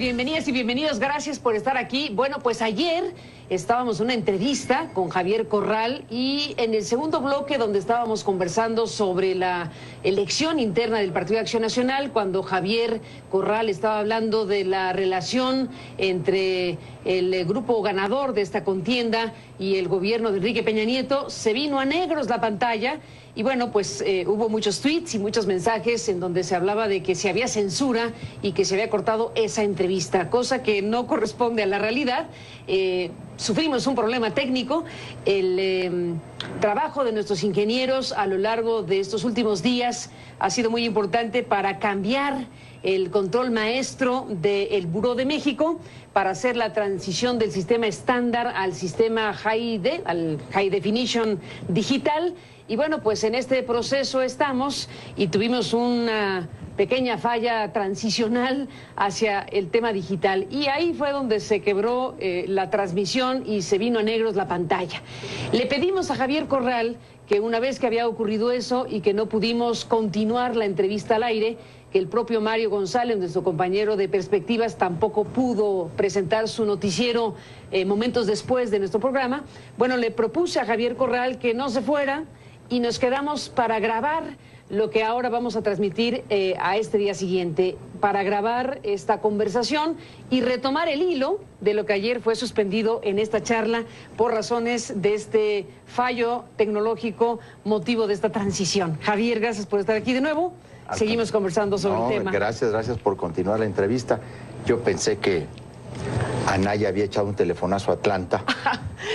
Bienvenidas y bienvenidos, gracias por estar aquí. Bueno, pues ayer estábamos en una entrevista con Javier Corral y en el segundo bloque donde estábamos conversando sobre la elección interna del Partido de Acción Nacional, cuando Javier Corral estaba hablando de la relación entre el grupo ganador de esta contienda y el gobierno de Enrique Peña Nieto, se vino a negros la pantalla. Y bueno, pues hubo muchos tweets y muchos mensajes en donde se hablaba de que se había censura y que se había cortado esa entrevista, cosa que no corresponde a la realidad. Sufrimos un problema técnico. El trabajo de nuestros ingenieros a lo largo de estos últimos días ha sido muy importante para cambiar el control maestro del Buró de México para hacer la transición del sistema estándar al sistema al High Definition digital. Y bueno, pues en este proceso estamos y tuvimos una pequeña falla transicional hacia el tema digital. Y ahí fue donde se quebró la transmisión y se vino a negros la pantalla. Le pedimos a Javier Corral que una vez que había ocurrido eso y que no pudimos continuar la entrevista al aire, que el propio Mario González, nuestro compañero de Perspectivas, tampoco pudo presentar su noticiero momentos después de nuestro programa. Bueno, le propuse a Javier Corral que no se fuera y nos quedamos para grabar lo que ahora vamos a transmitir a este día siguiente, para grabar esta conversación y retomar el hilo de lo que ayer fue suspendido en esta charla por razones de este fallo tecnológico, motivo de esta transición. Javier, gracias por estar aquí de nuevo. Seguimos conversando sobre el tema. Gracias por continuar la entrevista. Yo pensé que Anaya había echado un telefonazo a Atlanta,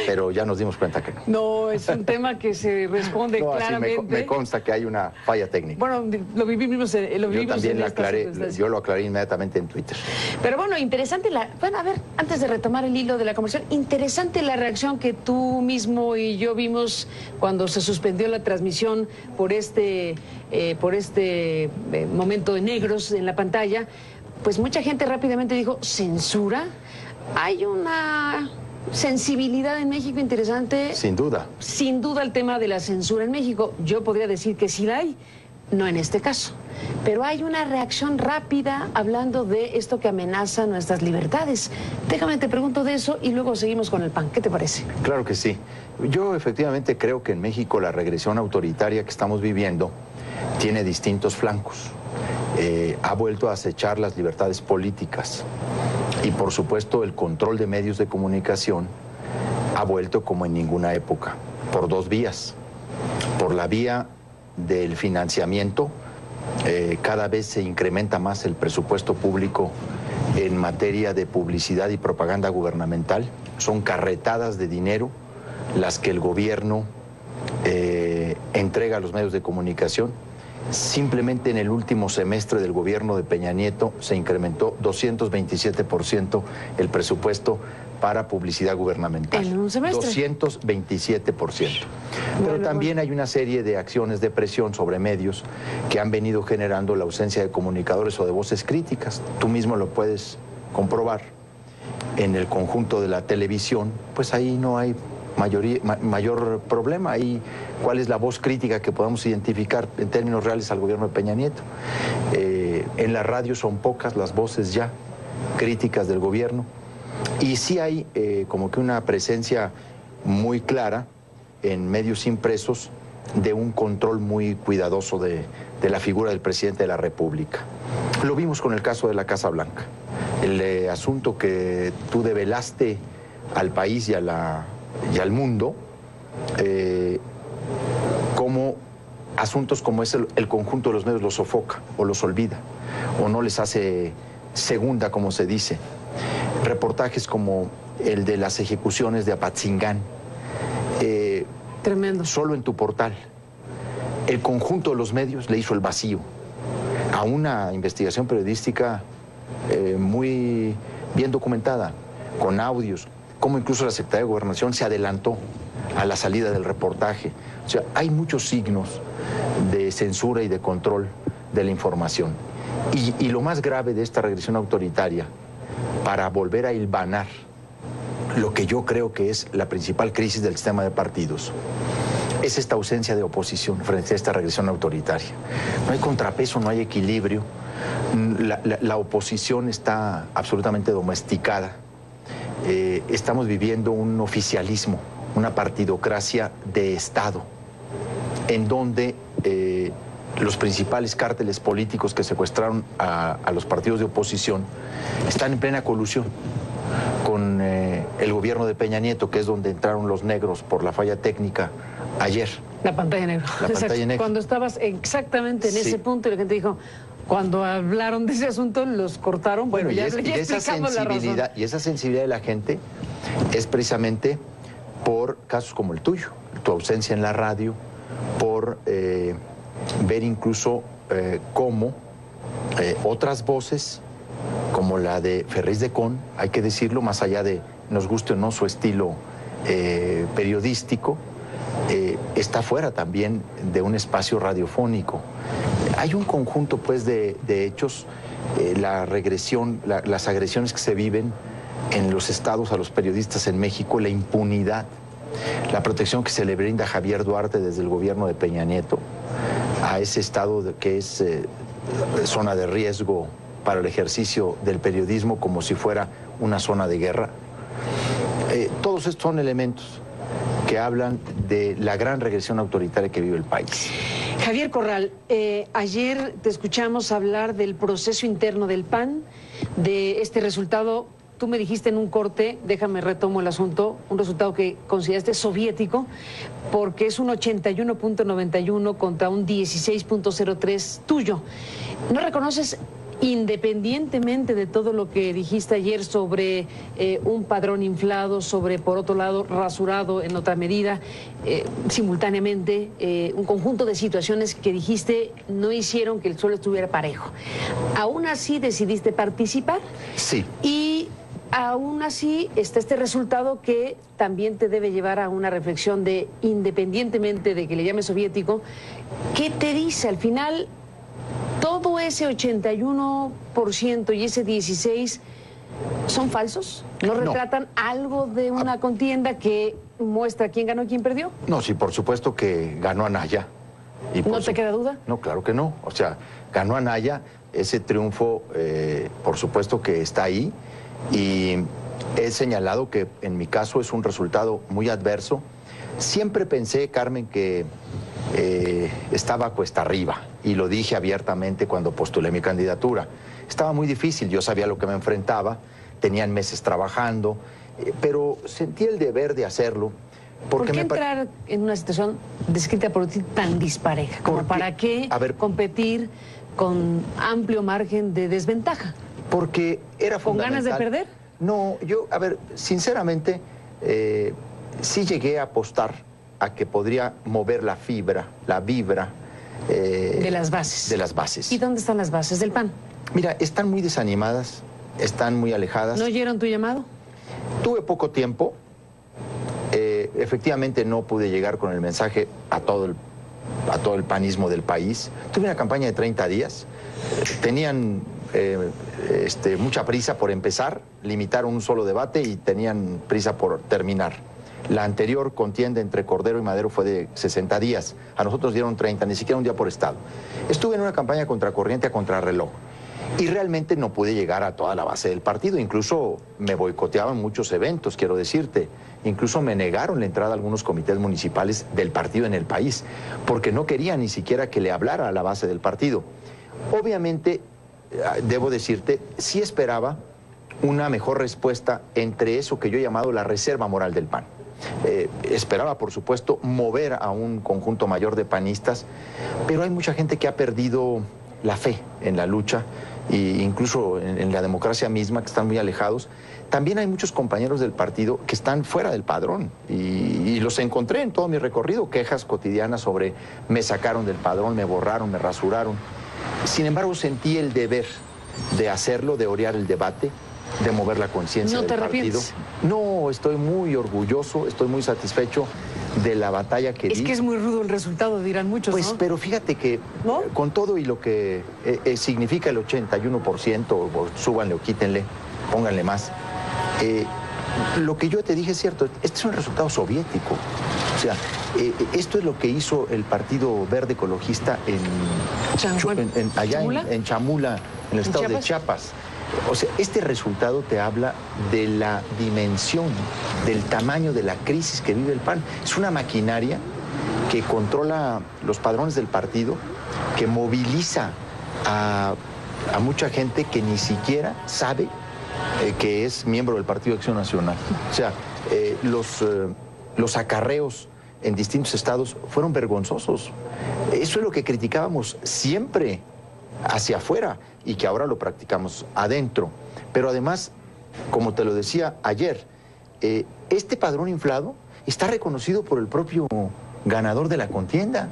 pero ya nos dimos cuenta que no. No, es un tema que se responde claramente. Me consta que hay una falla técnica. Bueno, lo vivimos yo también lo aclaré, yo lo aclaré inmediatamente en Twitter. Pero bueno, interesante bueno, a ver, antes de retomar el hilo de la conversación, interesante la reacción que tú mismo y yo vimos cuando se suspendió la transmisión por este momento de negros en la pantalla. Pues mucha gente rápidamente dijo, ¿censura? Hay una sensibilidad en México interesante. Sin duda. Sin duda el tema de la censura en México. Yo podría decir que sí la hay, no en este caso. Pero hay una reacción rápida hablando de esto que amenaza nuestras libertades. Déjame te pregunto de eso y luego seguimos con el PAN. ¿Qué te parece? Claro que sí. Yo efectivamente creo que en México la regresión autoritaria que estamos viviendo tiene distintos flancos. Ha vuelto a acechar las libertades políticas y por supuesto el control de medios de comunicación ha vuelto como en ninguna época, por dos vías. Por la vía del financiamiento, cada vez se incrementa más el presupuesto público en materia de publicidad y propaganda gubernamental. Son carretadas de dinero las que el gobierno entrega a los medios de comunicación. Simplemente en el último semestre del gobierno de Peña Nieto se incrementó 227% el presupuesto para publicidad gubernamental. ¿En un semestre? 227%. Pero también hay una serie de acciones de presión sobre medios que han venido generando la ausencia de comunicadores o de voces críticas. Tú mismo lo puedes comprobar. En el conjunto de la televisión, pues ahí no hay mayor problema. Ahí, ¿cuál es la voz crítica que podamos identificar en términos reales al gobierno de Peña Nieto? En la radio son pocas las voces ya críticas del gobierno y sí hay como que una presencia muy clara en medios impresos de un control muy cuidadoso de la figura del presidente de la República. Lo vimos con el caso de la Casa Blanca. El asunto que tú develaste al país y al mundo, como asuntos como ese, el conjunto de los medios los sofoca o los olvida o no les hace segunda, como se dice. Reportajes como el de las ejecuciones de Apatzingán, tremendo. Solo en tu portal el conjunto de los medios le hizo el vacío a una investigación periodística muy bien documentada, con audios, como incluso la Secretaría de Gobernación se adelantó a la salida del reportaje. O sea, hay muchos signos de censura y de control de la información. Y lo más grave de esta regresión autoritaria, para volver a hilvanar lo que yo creo que es la principal crisis del sistema de partidos, es esta ausencia de oposición frente a esta regresión autoritaria. No hay contrapeso, no hay equilibrio, La oposición está absolutamente domesticada. Estamos viviendo un oficialismo, una partidocracia de Estado, en donde los principales cárteles políticos que secuestraron a los partidos de oposición están en plena colusión con el gobierno de Peña Nieto, que es donde entraron los negros por la falla técnica ayer. La pantalla negra. La pantalla negra. Cuando estabas exactamente en ese punto y la gente dijo, cuando hablaron de ese asunto los cortaron, bueno, ya explicamos la razón. Y esa sensibilidad de la gente es precisamente por casos como el tuyo, tu ausencia en la radio, por ver incluso cómo otras voces, como la de Ferriz de Con, hay que decirlo, más allá de nos guste o no su estilo periodístico, está fuera también de un espacio radiofónico. Hay un conjunto, pues, de hechos, la regresión, las agresiones que se viven en los estados a los periodistas en México, la impunidad, la protección que se le brinda a Javier Duarte desde el gobierno de Peña Nieto, a ese estado que es zona de riesgo para el ejercicio del periodismo como si fuera una zona de guerra. Todos estos son elementos que hablan de la gran regresión autoritaria que vive el país. Javier Corral, ayer te escuchamos hablar del proceso interno del PAN, de este resultado. Tú me dijiste en un corte, déjame retomo el asunto, un resultado que consideraste soviético, porque es un 81.91 contra un 16.03 tuyo. ¿No reconoces, independientemente de todo lo que dijiste ayer sobre un padrón inflado, sobre, por otro lado, rasurado en otra medida, simultáneamente, un conjunto de situaciones que dijiste no hicieron que el suelo estuviera parejo? ¿Aún así decidiste participar? Sí. Y aún así está este resultado que también te debe llevar a una reflexión de, independientemente de que le llames soviético, ¿qué te dice al final? ¿Todo ese 81% y ese 16% son falsos? ¿No retratan algo de una contienda que muestra quién ganó y quién perdió? No, sí, por supuesto que ganó Anaya. ¿No te queda duda? No, claro que no. O sea, ganó Anaya, ese triunfo, por supuesto que está ahí. Y he señalado que en mi caso es un resultado muy adverso. Siempre pensé, Carmen, que estaba cuesta arriba, y lo dije abiertamente cuando postulé mi candidatura. Estaba muy difícil, yo sabía lo que me enfrentaba, tenían meses trabajando, pero sentí el deber de hacerlo. ¿Por qué entrar en una situación descrita por ti tan dispareja? ¿Como para qué competir con amplio margen de desventaja? Porque era fundamental. ¿Con ganas de perder? No, yo, sinceramente, sí llegué a apostar a que podría mover la vibra de las bases. De las bases. ¿Y dónde están las bases del PAN? Mira, están muy desanimadas, están muy alejadas. ¿No oyeron tu llamado? Tuve poco tiempo. Efectivamente no pude llegar con el mensaje a todo el panismo del país. Tuve una campaña de 30 días. Tenían mucha prisa por empezar, limitaron un solo debate y tenían prisa por terminar. La anterior contienda entre Cordero y Madero fue de 60 días. A nosotros dieron 30, ni siquiera un día por estado. Estuve en una campaña contracorriente a contrarreloj. Y realmente no pude llegar a toda la base del partido. Incluso me boicoteaban muchos eventos, quiero decirte. Incluso me negaron la entrada a algunos comités municipales del partido en el país, porque no querían ni siquiera que le hablara a la base del partido. Obviamente, debo decirte, sí esperaba una mejor respuesta entre eso que yo he llamado la reserva moral del PAN. Esperaba, por supuesto, mover a un conjunto mayor de panistas, pero hay mucha gente que ha perdido la fe en la lucha e incluso en la democracia misma, que están muy alejados. También hay muchos compañeros del partido que están fuera del padrón y los encontré en todo mi recorrido, quejas cotidianas sobre me sacaron del padrón, me borraron, me rasuraron. Sin embargo, sentí el deber de hacerlo, de orear el debate, de mover la conciencia del partido. ¿No te arrepientes? No, estoy muy orgulloso, estoy muy satisfecho de la batalla que di. Es que es muy rudo el resultado, dirán muchos, pues, ¿no? Pero fíjate que con todo y lo que significa el 81%, o súbanle o quítenle, pónganle más, lo que yo te dije es cierto, este es un resultado soviético. O sea, esto es lo que hizo el Partido Verde Ecologista allá en Chamula, en el estado de Chiapas. O sea, este resultado te habla de la dimensión, del tamaño de la crisis que vive el PAN. Es una maquinaria que controla los padrones del partido, que moviliza a mucha gente que ni siquiera sabe que es miembro del Partido de Acción Nacional. O sea, los acarreos en distintos estados fueron vergonzosos. Eso es lo que criticábamos siempre hacia afuera y que ahora lo practicamos adentro. Pero además, como te lo decía ayer, este padrón inflado está reconocido por el propio ganador de la contienda.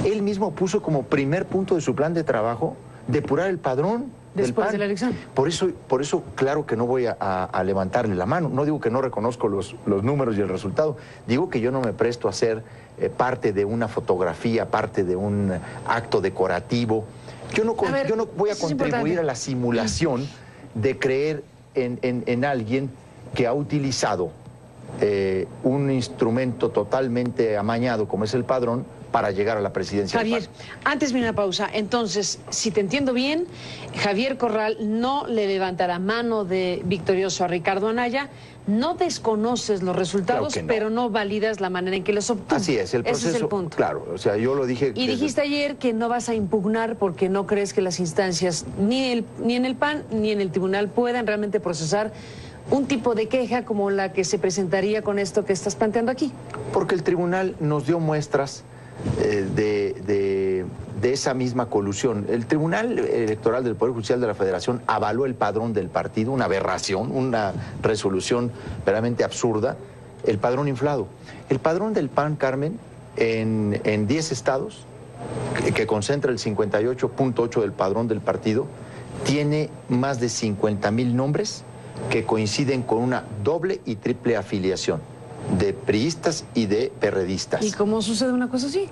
Él mismo puso como primer punto de su plan de trabajo depurar el padrón después de la elección. Por eso, claro que no voy a levantarle la mano. No digo que no reconozco los números y el resultado. Digo que yo no me presto a ser parte de una fotografía, parte de un acto decorativo. Yo no voy a contribuir a la simulación de creer en alguien que ha utilizado un instrumento totalmente amañado como es el padrón para llegar a la presidencia. Javier, antes de una pausa, entonces, si te entiendo bien, Javier Corral no le levantará mano de victorioso a Ricardo Anaya, no desconoces los resultados, claro, pero no validas la manera en que los obtuvo. Así es, el proceso. Ese es el punto. Claro, o sea, yo lo dije. Y dijiste ayer que no vas a impugnar porque no crees que las instancias, ni en el PAN ni en el tribunal, puedan realmente procesar un tipo de queja como la que se presentaría con esto que estás planteando aquí. Porque el tribunal nos dio muestras de esa misma colusión. El Tribunal Electoral del Poder Judicial de la Federación avaló el padrón del partido, una aberración, una resolución verdaderamente absurda, el padrón inflado. El padrón del PAN, Carmen, en 10 estados, que concentra el 58.8 del padrón del partido, tiene más de 50,000 nombres que coinciden con una doble y triple afiliación de priistas y de perredistas. ¿Y cómo sucede una cosa así?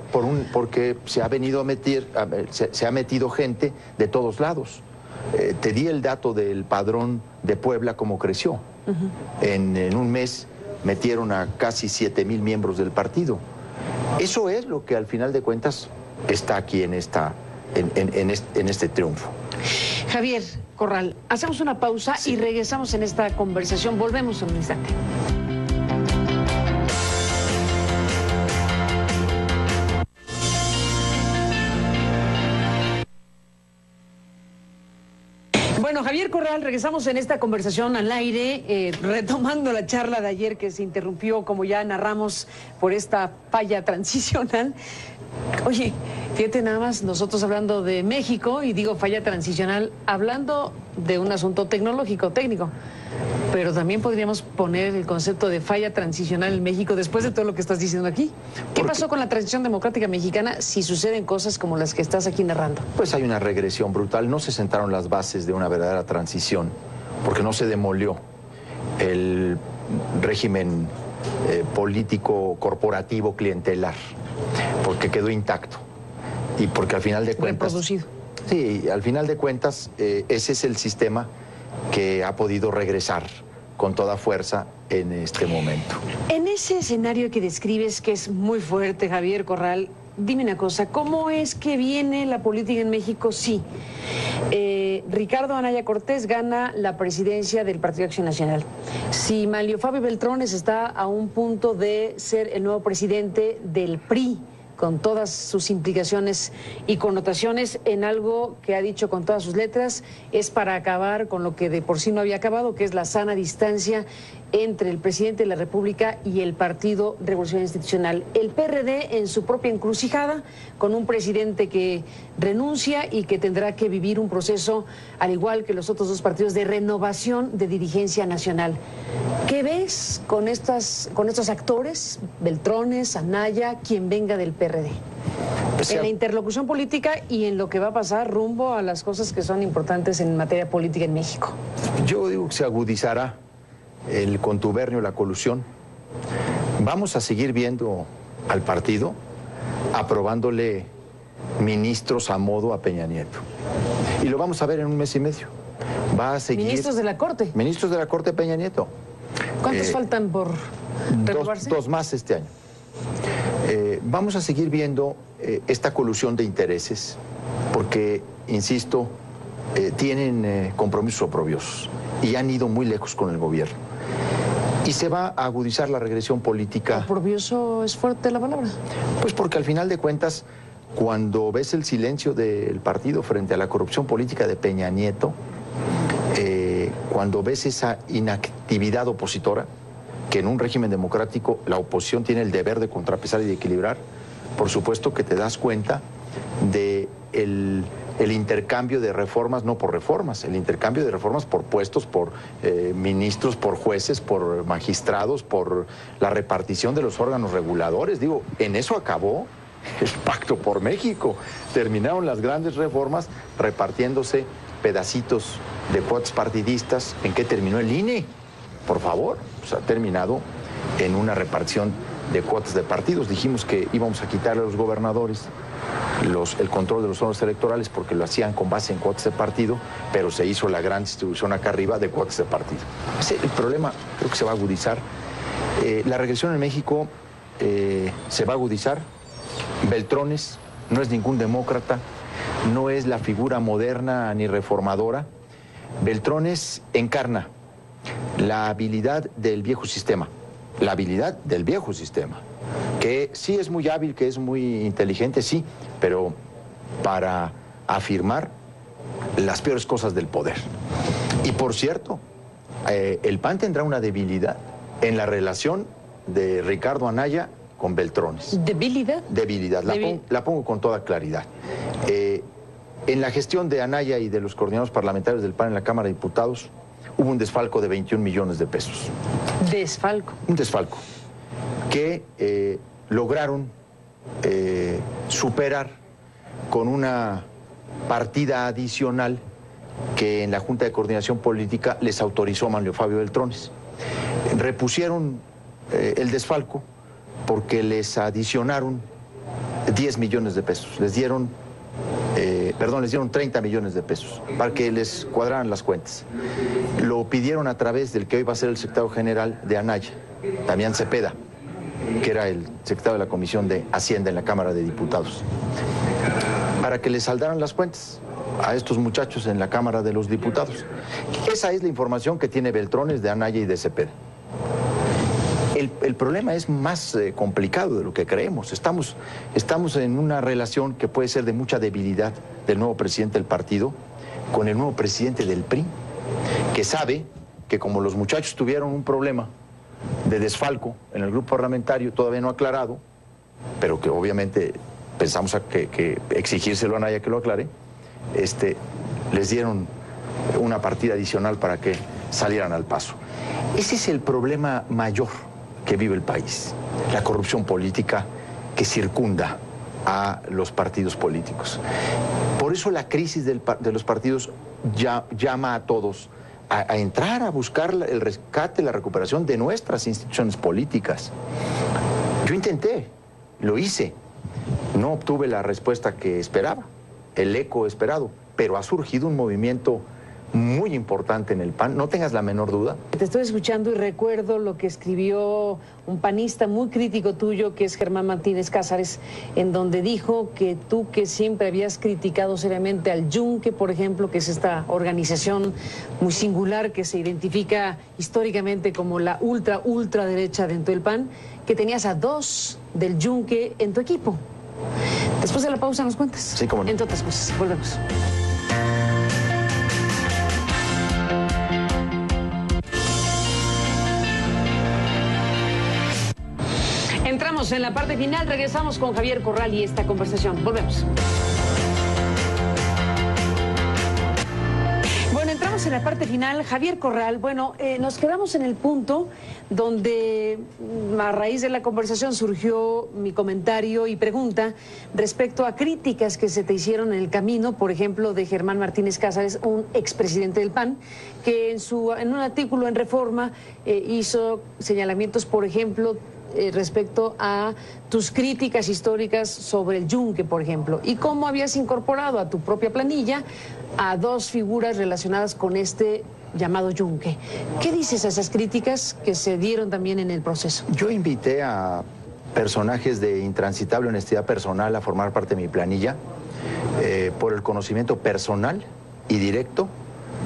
Porque se ha venido a meter, se ha metido gente de todos lados. Te di el dato del padrón de Puebla, cómo creció. En un mes metieron a casi 7,000 miembros del partido. Eso es lo que al final de cuentas está aquí en este triunfo. Javier Corral, hacemos una pausa y regresamos en esta conversación. Volvemos en un instante. Bueno, Javier Corral, regresamos en esta conversación al aire, retomando la charla de ayer que se interrumpió, como ya narramos, por esta falla transicional. Oye, fíjate nada más, nosotros hablando de México, y digo falla transicional, hablando de un asunto tecnológico, técnico, pero también podríamos poner el concepto de falla transicional en México después de todo lo que estás diciendo aquí. ¿Qué pasó con la transición democrática mexicana si suceden cosas como las que estás aquí narrando? Pues hay una regresión brutal. No se sentaron las bases de una verdadera transición, porque no se demolió el régimen político, corporativo, clientelar, porque quedó intacto y porque al final de cuentas... Reproducido. Sí, al final de cuentas ese es el sistema que ha podido regresar con toda fuerza en este momento. En ese escenario que describes, que es muy fuerte, Javier Corral, dime una cosa, ¿cómo es que viene la política en México? Sí, Ricardo Anaya Cortés gana la presidencia del Partido Acción Nacional. Si Manlio Fabio Beltrones está a un punto de ser el nuevo presidente del PRI, con todas sus implicaciones y connotaciones, en algo que ha dicho con todas sus letras, es para acabar con lo que de por sí no había acabado, que es la sana distancia entre el presidente de la República y el Partido Revolución Institucional. El PRD en su propia encrucijada, con un presidente que renuncia y que tendrá que vivir un proceso, al igual que los otros dos partidos, de renovación de dirigencia nacional. ¿Qué ves con estos actores, Beltrones, Anaya, quien venga del PRD? En la interlocución política y en lo que va a pasar rumbo a las cosas que son importantes en materia política en México. Yo digo que se agudizará el contubernio, la colusión. Vamos a seguir viendo al partido aprobándole ministros a modo a Peña Nieto. Y lo vamos a ver en un mes y medio. Va a seguir... Ministros de la Corte. Ministros de la Corte de Peña Nieto. ¿Cuántos faltan por renovarse? Dos más este año. Vamos a seguir viendo esta colusión de intereses porque, insisto, tienen compromisos oprobiosos y han ido muy lejos con el gobierno. Y se va a agudizar la regresión política. ¿Oprobioso es fuerte la palabra? Pues porque al final de cuentas, cuando ves el silencio del partido frente a la corrupción política de Peña Nieto, cuando ves esa inactividad opositora, que en un régimen democrático la oposición tiene el deber de contrapesar y de equilibrar, por supuesto que te das cuenta de el intercambio de reformas, no por reformas, el intercambio de reformas por puestos, por ministros, por jueces, por magistrados, por la repartición de los órganos reguladores. Digo, en eso acabó el Pacto por México. Terminaron las grandes reformas repartiéndose pedacitos de cuotas partidistas. ¿En qué terminó el INE? Por favor, pues ha terminado en una repartición de cuotas de partidos. Dijimos que íbamos a quitarle a los gobernadores el control de los órganos electorales porque lo hacían con base en cuotas de partido, pero se hizo la gran distribución acá arriba de cuotas de partido. El problema creo que se va a agudizar. La regresión en México se va a agudizar. Beltrones no es ningún demócrata, no es la figura moderna ni reformadora. Beltrones encarna la habilidad del viejo sistema, que sí es muy hábil, que es muy inteligente, sí, pero para afirmar las peores cosas del poder. Y por cierto, el PAN tendrá una debilidad en la relación de Ricardo Anaya con Beltrones. ¿Debilidad? Debilidad, la pongo con toda claridad. En la gestión de Anaya y de los coordinadores parlamentarios del PAN en la Cámara de Diputados, hubo un desfalco de 21 millones de pesos. ¿Desfalco? Un desfalco que lograron superar con una partida adicional que en la Junta de Coordinación Política les autorizó Manlio Fabio Beltrones. Repusieron el desfalco porque les adicionaron 10 millones de pesos. Les dieron 30 millones de pesos para que les cuadraran las cuentas. Lo pidieron a través del que hoy va a ser el secretario general de Anaya, Damián Cepeda, que era el secretario de la Comisión de Hacienda en la Cámara de Diputados, para que les saldaran las cuentas a estos muchachos en la Cámara de los Diputados. Esa es la información que tiene Beltrones, de Anaya y de Cepeda. El problema es más complicado de lo que creemos. Estamos en una relación que puede ser de mucha debilidad del nuevo presidente del partido con el nuevo presidente del PRI, que sabe que como los muchachos tuvieron un problema de desfalco en el grupo parlamentario, todavía no aclarado, pero que obviamente pensamos que exigírselo a Anaya que lo aclare, les dieron una partida adicional para que salieran al paso. Ese es el problema mayor que vive el país, la corrupción política que circunda a los partidos políticos. Por eso la crisis de los partidos llama a todos a entrar a buscar el rescate, la recuperación de nuestras instituciones políticas. Yo intenté, lo hice, no obtuve la respuesta que esperaba, el eco esperado, pero ha surgido un movimiento muy importante en el PAN, no tengas la menor duda. Te estoy escuchando y recuerdo lo que escribió un panista muy crítico tuyo, que es Germán Martínez Cázares, en donde dijo que tú, que siempre habías criticado seriamente al Yunque, por ejemplo, que es esta organización muy singular que se identifica históricamente como la ultraderecha dentro del PAN, que tenías a dos del Yunque en tu equipo. Después de la pausa nos cuentas. Sí, cómo no. Entre otras cosas, volvemos. Entramos en la parte final, regresamos con Javier Corral y esta conversación. Volvemos. Bueno, entramos en la parte final. Javier Corral, bueno, nos quedamos en el punto donde a raíz de la conversación surgió mi comentario y pregunta respecto a críticas que se te hicieron en el camino, por ejemplo, de Germán Martínez Cázares, un expresidente del PAN, que en un artículo en Reforma hizo señalamientos, por ejemplo, respecto a tus críticas históricas sobre el Yunque, por ejemplo, y cómo habías incorporado a tu propia planilla a dos figuras relacionadas con este llamado Yunque. ¿Qué dices a esas críticas que se dieron también en el proceso? Yo invité a personajes de intransitable honestidad personal a formar parte de mi planilla por el conocimiento personal y directo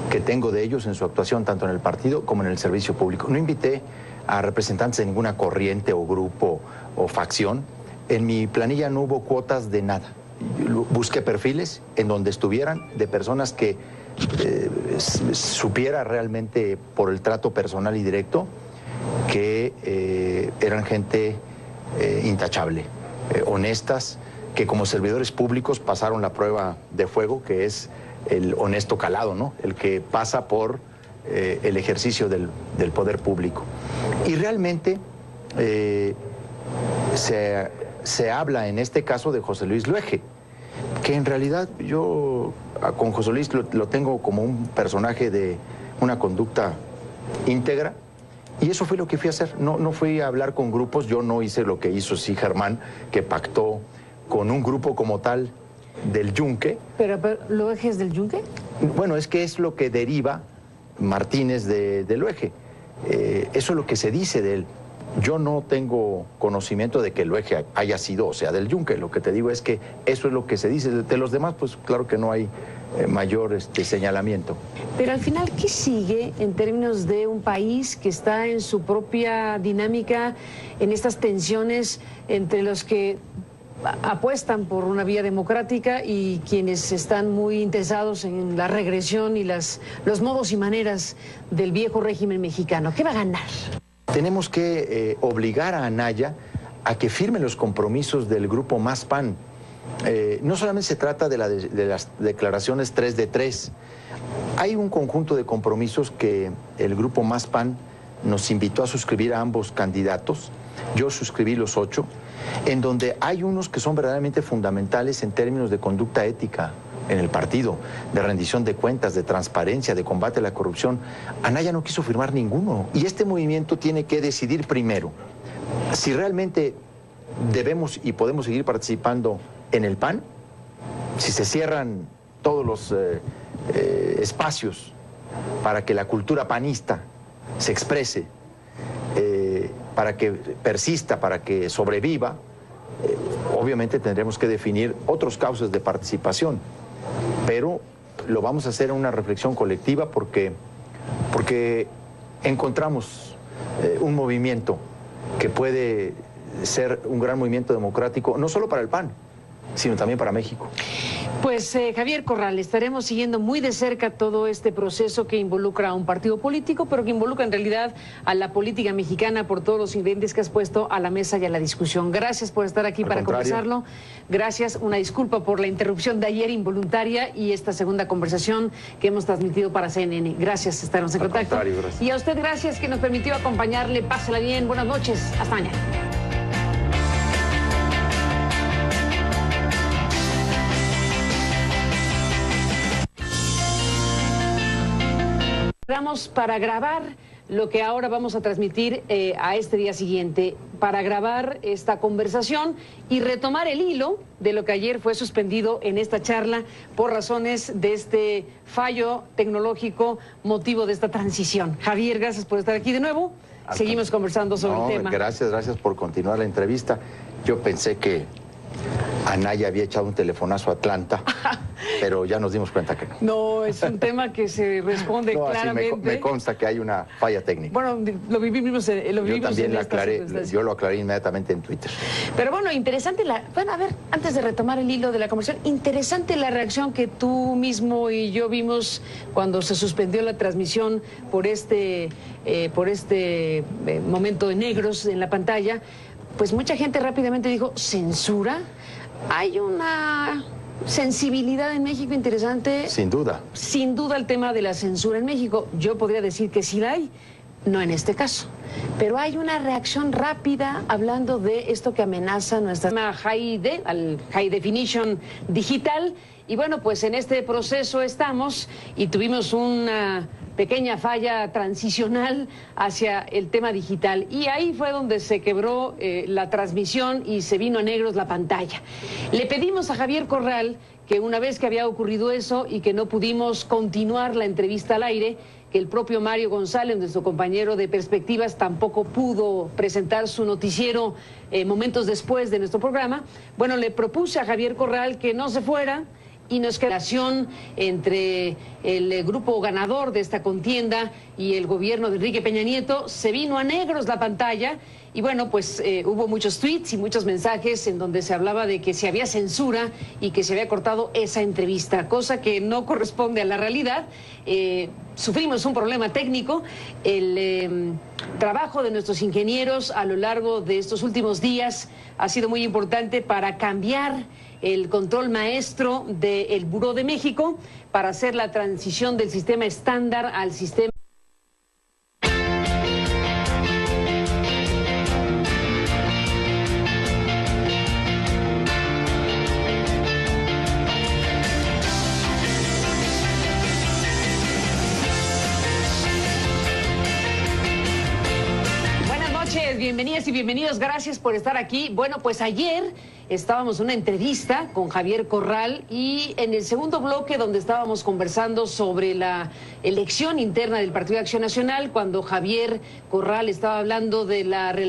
que tengo de ellos en su actuación tanto en el partido como en el servicio público. No invité a representantes de ninguna corriente o grupo o facción. En mi planilla no hubo cuotas de nada. Busqué perfiles en donde estuvieran de personas que supiera realmente por el trato personal y directo que eran gente intachable, honestas, que como servidores públicos pasaron la prueba de fuego, que es el honesto calado, ¿no? El que pasa por el ejercicio del poder público. Y realmente se habla en este caso de José Luis Luege, que en realidad yo con José Luis lo tengo como un personaje de una conducta íntegra, y eso fue lo que fui a hacer. No fui a hablar con grupos, yo no hice lo que hizo sí Germán, que pactó con un grupo como tal del Yunque. ¿Pero Luege es del Yunque? Bueno, es que es lo que deriva Martínez de Luege. Eso es lo que se dice de él. Yo no tengo conocimiento de que Luege haya sido, o sea, del Yunque. Lo que te digo es que eso es lo que se dice. De los demás, pues claro que no hay mayor señalamiento. Pero al final, ¿qué sigue en términos de un país que está en su propia dinámica, en estas tensiones entre los que apuestan por una vía democrática y quienes están muy interesados en la regresión y los modos y maneras del viejo régimen mexicano? ¿Qué va a ganar? Tenemos que obligar a Anaya a que firme los compromisos del grupo Más PAN. No solamente se trata de las declaraciones 3 de 3. Hay un conjunto de compromisos que el grupo Más PAN nos invitó a suscribir a ambos candidatos. Yo suscribí los 8, en donde hay unos que son verdaderamente fundamentales en términos de conducta ética en el partido, de rendición de cuentas, de transparencia, de combate a la corrupción. Anaya no quiso firmar ninguno, y este movimiento tiene que decidir primero si realmente debemos y podemos seguir participando en el PAN, si se cierran todos los espacios para que la cultura panista se exprese, para que persista, para que sobreviva. Obviamente tendremos que definir otros cauces de participación, pero lo vamos a hacer en una reflexión colectiva porque encontramos un movimiento que puede ser un gran movimiento democrático, no solo para el PAN, sino también para México. Pues Javier Corral, estaremos siguiendo muy de cerca todo este proceso que involucra a un partido político, pero que involucra en realidad a la política mexicana por todos los ingredientes que has puesto a la mesa y a la discusión. Gracias por estar aquí para conversarlo. Gracias, una disculpa por la interrupción de ayer involuntaria y esta segunda conversación que hemos transmitido para CNN. Gracias, estaremos en contacto. Y a usted gracias que nos permitió acompañarle. Pásela bien, buenas noches, hasta mañana. Para grabar lo que ahora vamos a transmitir a este día siguiente, para grabar esta conversación y retomar el hilo de lo que ayer fue suspendido en esta charla por razones de este fallo tecnológico motivo de esta transición. Javier, gracias por estar aquí de nuevo. Seguimos conversando sobre el tema. Gracias por continuar la entrevista. Yo pensé que Anaya había echado un telefonazo a Atlanta, pero ya nos dimos cuenta que no. No, es un tema que se responde claramente. Me consta que hay una falla técnica. Bueno, lo vivimos yo también lo aclaré, yo lo aclaré inmediatamente en Twitter. Pero bueno, interesante bueno, a ver, antes de retomar el hilo de la conversación, interesante la reacción que tú mismo y yo vimos cuando se suspendió la transmisión por este momento de negros en la pantalla. Pues mucha gente rápidamente dijo, ¿censura? Hay una sensibilidad en México interesante. Sin duda. Sin duda el tema de la censura en México. Yo podría decir que sí la hay, no en este caso. Pero hay una reacción rápida hablando de esto que amenaza nuestra high definition digital. Y bueno, pues en este proceso estamos y tuvimos una pequeña falla transicional hacia el tema digital. Y ahí fue donde se quebró la transmisión y se vino a negros la pantalla. Le pedimos a Javier Corral que una vez que había ocurrido eso y que no pudimos continuar la entrevista al aire, que el propio Mario González, nuestro compañero de Perspectivas, tampoco pudo presentar su noticiero momentos después de nuestro programa. Bueno, le propuse a Javier Corral que no se fuera y nos queda relación entre el grupo ganador de esta contienda y el gobierno de Enrique Peña Nieto. Se vino a negros la pantalla y bueno, pues hubo muchos tweets y muchos mensajes en donde se hablaba de que se había censura y que se había cortado esa entrevista, cosa que no corresponde a la realidad. Sufrimos un problema técnico. El trabajo de nuestros ingenieros a lo largo de estos últimos días ha sido muy importante para cambiar el control maestro del Buró de México para hacer la transición del sistema estándar al sistema. Bienvenidas y bienvenidos, gracias por estar aquí. Bueno, pues ayer estábamos en una entrevista con Javier Corral y en el segundo bloque donde estábamos conversando sobre la elección interna del Partido de Acción Nacional, cuando Javier Corral estaba hablando de la relación